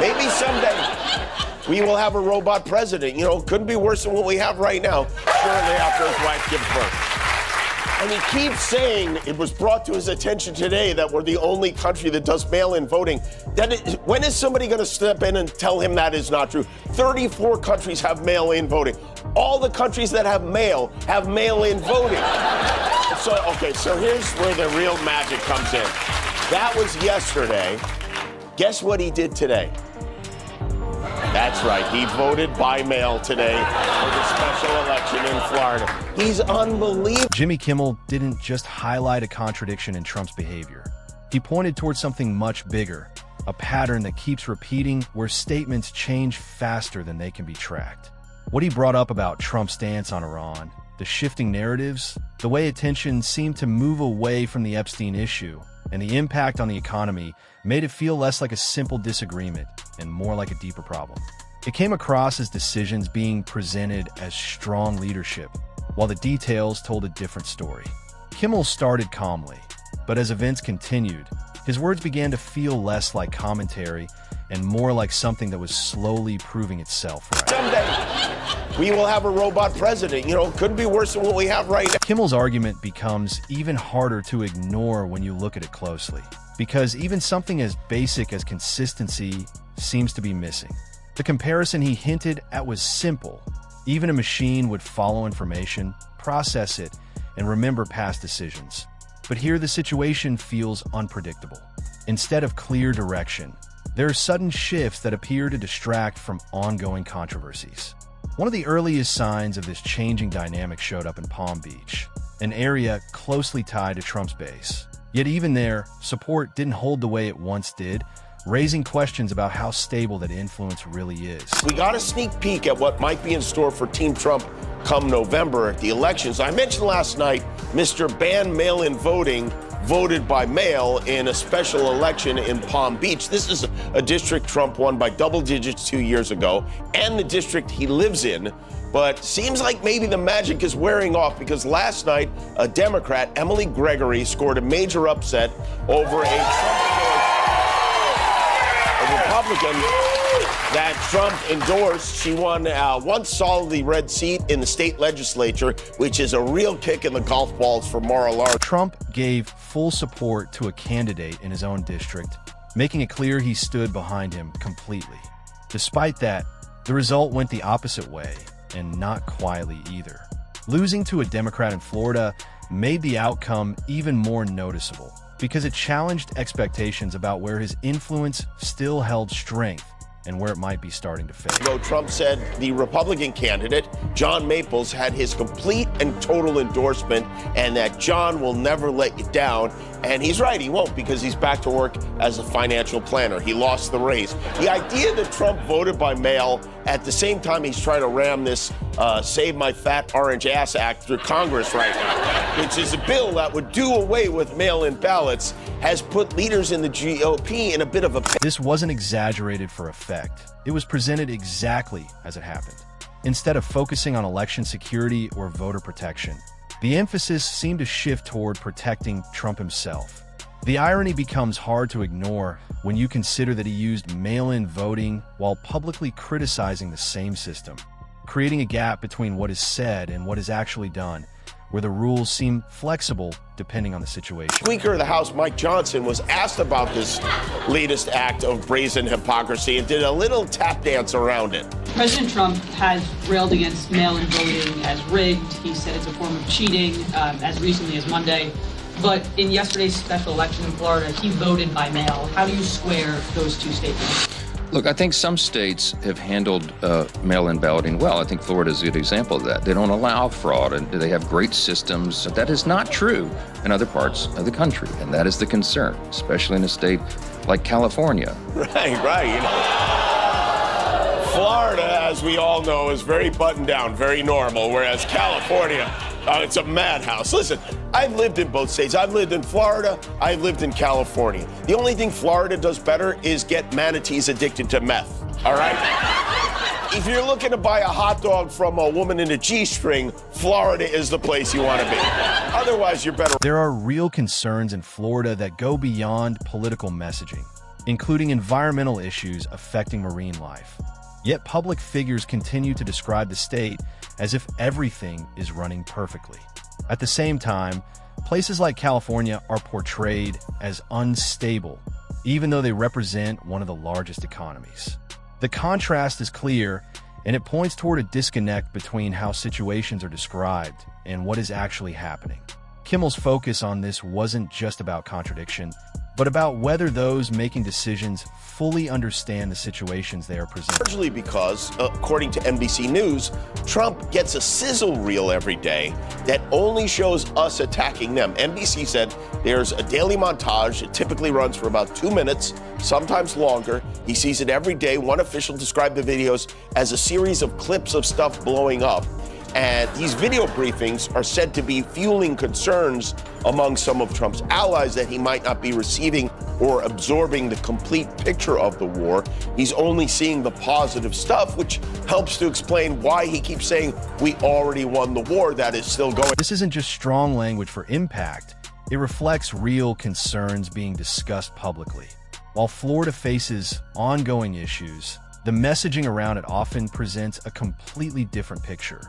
Maybe someday we will have a robot president. You know, couldn't be worse than what we have right now, shortly after his wife gives birth. And he keeps saying, it was brought to his attention today that we're the only country that does mail-in voting. When is somebody going to step in and tell him that is not true? 34 countries have mail-in voting. All the countries that have mail-in voting. So here's where the real magic comes in. That was yesterday. Guess what he did today? That's right, he voted by mail today for the special election in Florida. He's unbelievable. Jimmy Kimmel didn't just highlight a contradiction in Trump's behavior. He pointed towards something much bigger, a pattern that keeps repeating where statements change faster than they can be tracked. What he brought up about Trump's stance on Iran, the shifting narratives, the way attention seemed to move away from the Epstein issue, and the impact on the economy made it feel less like a simple disagreement and more like a deeper problem. It came across as decisions being presented as strong leadership, while the details told a different story. Kimmel started calmly, but as events continued, his words began to feel less like commentary and more like something that was slowly proving itself right. Someday we will have a robot president. You know, couldn't be worse than what we have right now. Kimmel's argument becomes even harder to ignore when you look at it closely, because even something as basic as consistency seems to be missing. The comparison he hinted at was simple. Even a machine would follow information, process it, and remember past decisions. But here the situation feels unpredictable. Instead of clear direction, there are sudden shifts that appear to distract from ongoing controversies. One of the earliest signs of this changing dynamic showed up in Palm Beach, an area closely tied to Trump's base. Yet even there, support didn't hold the way it once did, raising questions about how stable that influence really is. We got a sneak peek at what might be in store for Team Trump come November at the elections. I mentioned last night, Mr. Ban Mail-in Voting voted by mail in a special election in Palm Beach. This is a district Trump won by double digits 2 years ago, and the district he lives in. But seems like maybe the magic is wearing off, because last night, a Democrat, Emily Gregory, scored a major upset over a Republican that Trump endorsed. She won one solidly red seat in the state legislature, which is a real kick in the golf balls for Mar-a-Lago. Trump gave full support to a candidate in his own district, making it clear he stood behind him completely. Despite that, the result went the opposite way, and not quietly either. Losing to a Democrat in Florida made the outcome even more noticeable, because it challenged expectations about where his influence still held strength and where it might be starting to fade. Though Trump said the Republican candidate, John Maples, had his complete and total endorsement, and that John will never let you down. And he's right, he won't, because he's back to work as a financial planner. He lost the race. The idea that Trump voted by mail at the same time he's trying to ram this Save My Fat Orange Ass Act through Congress right now, which is a bill that would do away with mail-in ballots, has put leaders in the GOP in a bit of a... This wasn't exaggerated for effect. It was presented exactly as it happened. Instead of focusing on election security or voter protection, the emphasis seemed to shift toward protecting Trump himself. The irony becomes hard to ignore when you consider that he used mail-in voting while publicly criticizing the same system, creating a gap between what is said and what is actually done, where the rules seem flexible depending on the situation. Speaker of the House, Mike Johnson, was asked about this latest act of brazen hypocrisy and did a little tap dance around it. President Trump has railed against mail-in voting as rigged. He said it's a form of cheating as recently as Monday. But in yesterday's special election in Florida, he voted by mail. How do you square those two statements? Look, I think some states have handled mail-in balloting well. I think Florida is a good example of that. They don't allow fraud, and they have great systems. That is not true in other parts of the country, and that is the concern, especially in a state like California. Right. You know, Florida, as we all know, is very buttoned down, very normal, whereas California, it's a madhouse. Listen, I've lived in both states. I've lived in Florida. I've lived in California. The only thing Florida does better is get manatees addicted to meth, all right? If you're looking to buy a hot dog from a woman in a G-string, Florida is the place you want to be. Otherwise, you're better. There are real concerns in Florida that go beyond political messaging. including environmental issues affecting marine life. Yet public figures continue to describe the state as if everything is running perfectly. At the same time, places like California are portrayed as unstable, even though they represent one of the largest economies. The contrast is clear, and it points toward a disconnect between how situations are described and what is actually happening. Kimmel's focus on this wasn't just about contradiction, but about whether those making decisions fully understand the situations they are presenting. Largely because, according to NBC News, Trump gets a sizzle reel every day that only shows us attacking them. NBC said there's a daily montage. It typically runs for about 2 minutes, sometimes longer. He sees it every day. One official described the videos as a series of clips of stuff blowing up. And these video briefings are said to be fueling concerns among some of Trump's allies that he might not be receiving or absorbing the complete picture of the war. He's only seeing the positive stuff, which helps to explain why he keeps saying we already won the war that is still going. This isn't just strong language for impact. It reflects real concerns being discussed publicly. While Florida faces ongoing issues, the messaging around it often presents a completely different picture.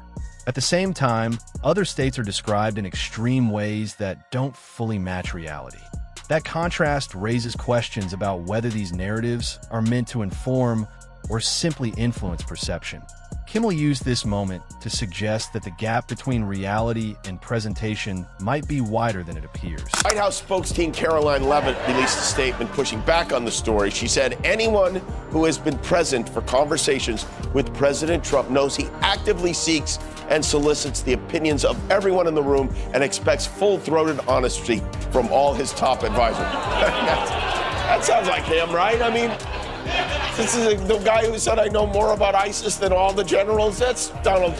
At the same time, other states are described in extreme ways that don't fully match reality. That contrast raises questions about whether these narratives are meant to inform or simply influence perception. Kimmel used this moment to suggest that the gap between reality and presentation might be wider than it appears. White House spokesman Caroline Leavitt released a statement pushing back on the story. She said anyone who has been present for conversations with President Trump knows he actively seeks and solicits the opinions of everyone in the room and expects full-throated honesty from all his top advisors. That sounds like him, right? I mean, this is the guy who said, I know more about ISIS than all the generals. That's Donald.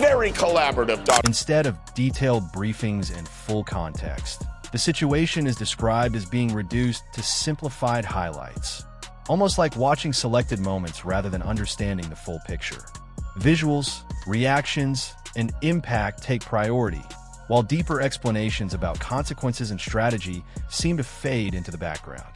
Very collaborative, Donald. Instead of detailed briefings and full context, the situation is described as being reduced to simplified highlights, almost like watching selected moments rather than understanding the full picture. Visuals, reactions, and impact take priority, while deeper explanations about consequences and strategy seem to fade into the background.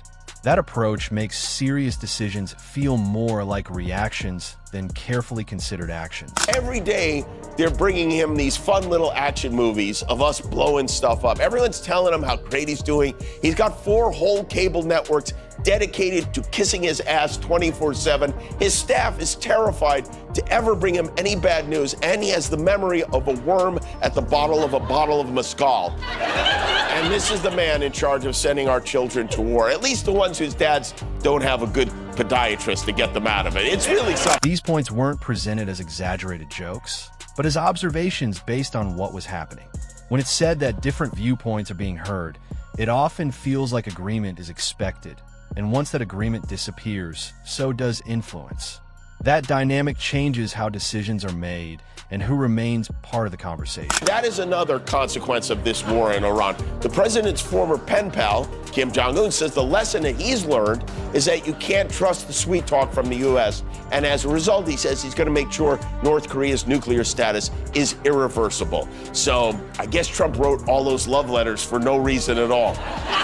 That approach makes serious decisions feel more like reactions than carefully considered actions. Every day, they're bringing him these fun little action movies of us blowing stuff up. Everyone's telling him how great he's doing. He's got 4 whole cable networks dedicated to kissing his ass 24/7. His staff is terrified to ever bring him any bad news, and he has the memory of a worm at the bottom of a bottle of mezcal. And this is the man in charge of sending our children to war, at least the ones whose dads don't have a good podiatrist to get them out of it. It's really something. These points weren't presented as exaggerated jokes, but as observations based on what was happening. When it's said that different viewpoints are being heard, it often feels like agreement is expected. And once that agreement disappears, so does influence. That dynamic changes how decisions are made and who remains part of the conversation. That is another consequence of this war in Iran. The president's former pen pal, Kim Jong-un, says the lesson that he's learned is that you can't trust the sweet talk from the U.S. And as a result, he says he's going to make sure North Korea's nuclear status is irreversible. So I guess Trump wrote all those love letters for no reason at all.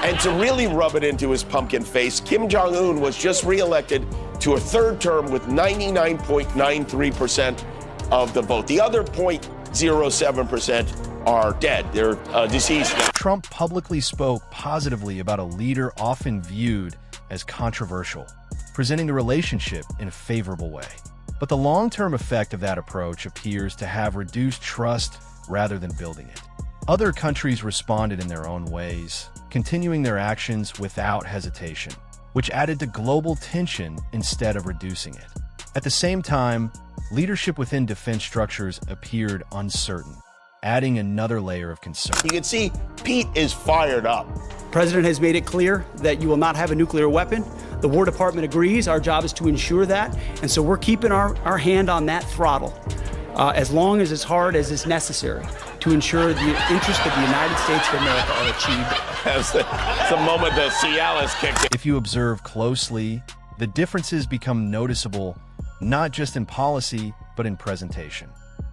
And to really rub it into his pumpkin face, Kim Jong-un was just reelected to a third term with 99.93% of the vote. The other 0.07% are dead. They're deceased now. Trump publicly spoke positively about a leader often viewed as controversial, presenting the relationship in a favorable way. But the long-term effect of that approach appears to have reduced trust rather than building it. Other countries responded in their own ways, continuing their actions without hesitation, which added to global tension instead of reducing it. At the same time, leadership within defense structures appeared uncertain, adding another layer of concern. You can see Pete is fired up. The president has made it clear that you will not have a nuclear weapon. The War Department agrees. Our job is to ensure that. And so we're keeping our hand on that throttle as long as hard as is necessary to ensure the interests of the United States of America are achieved. That's the moment the Cialis kicked in. If you observe closely, the differences become noticeable not just in policy, but in presentation.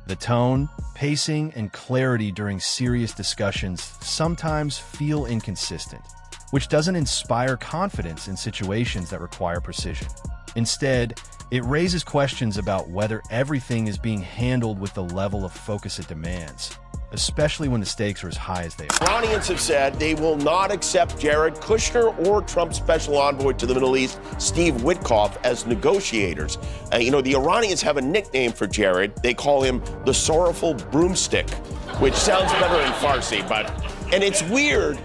The tone, pacing, and clarity during serious discussions sometimes feel inconsistent, which doesn't inspire confidence in situations that require precision. Instead, it raises questions about whether everything is being handled with the level of focus it demands, especially when the stakes are as high as they are. Iranians have said they will not accept Jared Kushner or Trump's special envoy to the Middle East, Steve Witkoff, as negotiators. The Iranians have a nickname for Jared. They call him the sorrowful broomstick, which sounds better in Farsi, and it's weird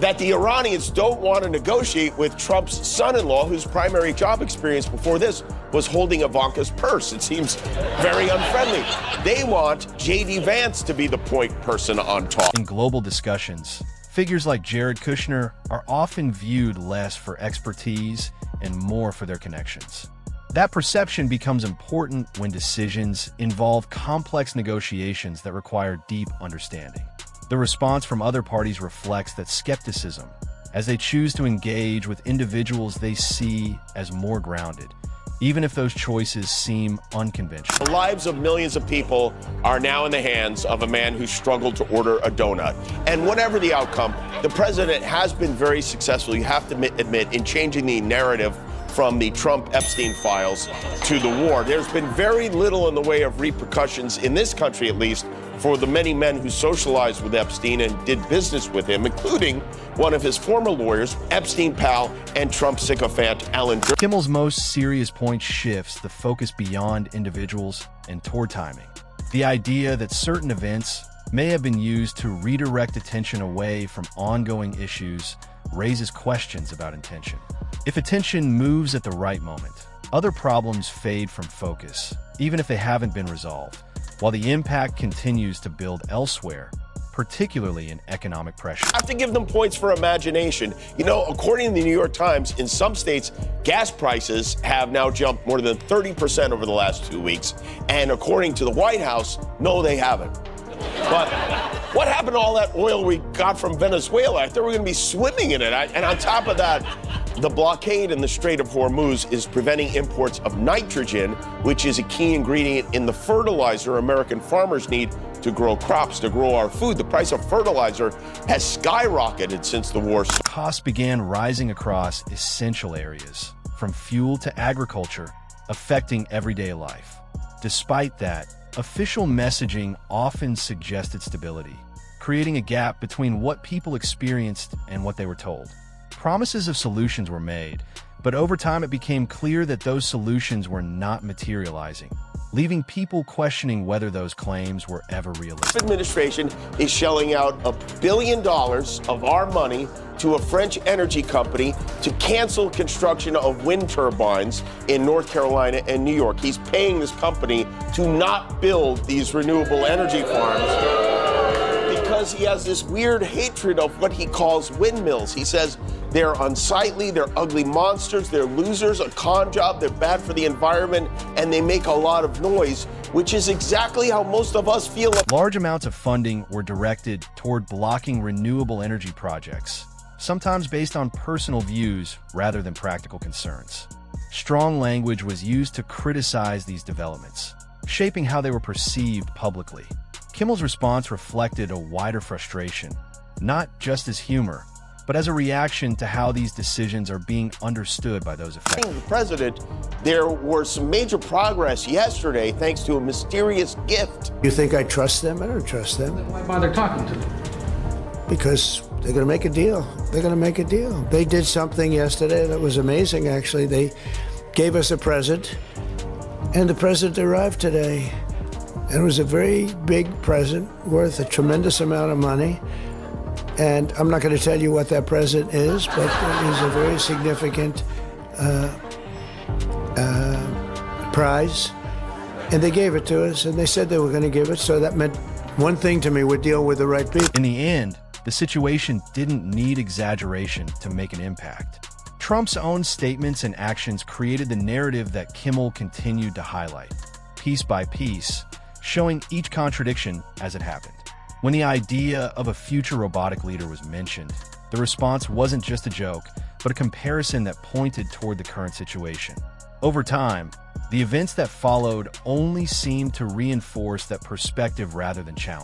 that the Iranians don't want to negotiate with Trump's son-in-law, whose primary job experience before this was holding Ivanka's purse. It seems very unfriendly. They want J.D. Vance to be the point person on top. In global discussions, figures like Jared Kushner are often viewed less for expertise and more for their connections. That perception becomes important when decisions involve complex negotiations that require deep understanding. The response from other parties reflects that skepticism, as they choose to engage with individuals they see as more grounded, even if those choices seem unconventional. The lives of millions of people are now in the hands of a man who struggled to order a donut. And whatever the outcome, the president has been very successful, you have to admit, in changing the narrative from the Trump-Epstein files to the war. There's been very little in the way of repercussions, in this country at least, for the many men who socialized with Epstein and did business with him, including one of his former lawyers, Epstein pal and Trump sycophant Alan Dershowitz. Kimmel's most serious point shifts the focus beyond individuals and toward timing. The idea that certain events may have been used to redirect attention away from ongoing issues raises questions about intention. If attention moves at the right moment, other problems fade from focus, even if they haven't been resolved, while the impact continues to build elsewhere, particularly in economic pressure. I have to give them points for imagination. According to the New York Times, in some states, gas prices have now jumped more than 30% over the last 2 weeks. And according to the White House, no, they haven't. But what happened to all that oil we got from Venezuela? I thought we were going to be swimming in it. And on top of that, the blockade in the Strait of Hormuz is preventing imports of nitrogen, which is a key ingredient in the fertilizer American farmers need to grow crops, to grow our food. The price of fertilizer has skyrocketed since the war. Costs began rising across essential areas, from fuel to agriculture, affecting everyday life. Despite that, official messaging often suggested stability, creating a gap between what people experienced and what they were told. Promises of solutions were made, but over time it became clear that those solutions were not materializing, leaving people questioning whether those claims were ever realistic. The administration is shelling out $1 billion of our money to a French energy company to cancel construction of wind turbines in North Carolina and New York. He's paying this company to not build these renewable energy farms because he has this weird hatred of what he calls windmills. He says they're unsightly, they're ugly monsters, they're losers, a con job, they're bad for the environment, and they make a lot of noise, which is exactly how most of us feel. Large amounts of funding were directed toward blocking renewable energy projects, sometimes based on personal views rather than practical concerns. Strong language was used to criticize these developments, shaping how they were perceived publicly. Kimmel's response reflected a wider frustration, not just as humor, but as a reaction to how these decisions are being understood by those affected. The president, there was some major progress yesterday thanks to a mysterious gift. You think I trust them? I don't trust them. Then why bother talking to them? Because they're going to make a deal. They're going to make a deal. They did something yesterday that was amazing, actually. They gave us a present, and the present arrived today. And it was a very big present worth a tremendous amount of money. And I'm not going to tell you what that present is, but it is a very significant prize. And they gave it to us, and they said they were going to give it, so that meant one thing to me: would deal with the right people. In the end, the situation didn't need exaggeration to make an impact. Trump's own statements and actions created the narrative that Kimmel continued to highlight, piece by piece, showing each contradiction as it happened. When the idea of a future robotic leader was mentioned, the response wasn't just a joke, but a comparison that pointed toward the current situation. Over time, the events that followed only seemed to reinforce that perspective rather than challenge.